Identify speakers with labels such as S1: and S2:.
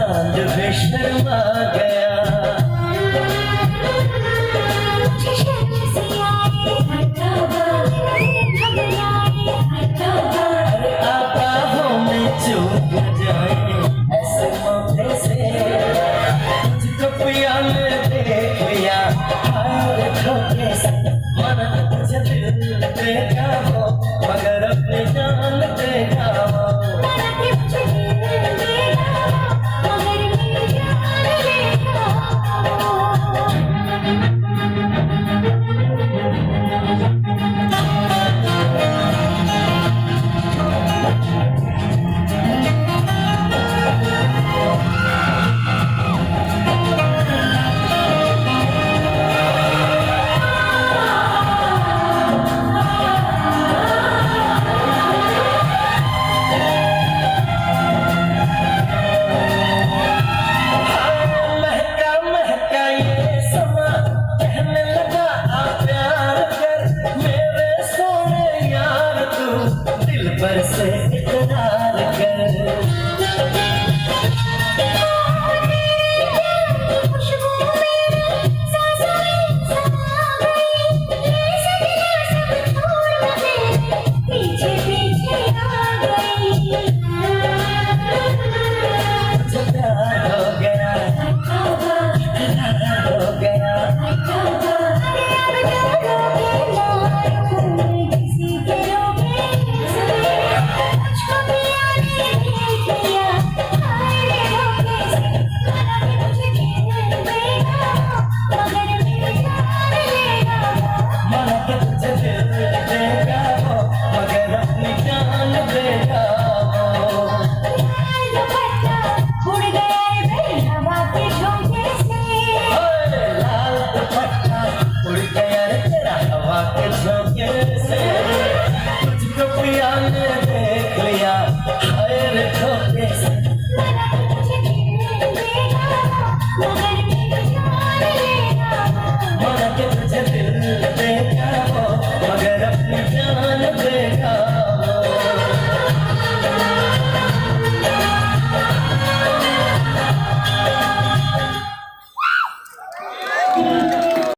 S1: चांद भी शर्मा गया। अरे आबाहों में चूक जाए ऐसे मौके से, तुझको पिया ने देख लिया हाय धोखे से। मन तुझे दिल देगा वो मगर अपनी जान देगा वो। पर से इकरार कर, पीछे पीछे आ गई। मुझे प्यार हो गया, इकरार हो गया। उड़ गया तेरा हवा के झोंके से, तुझको पिया ने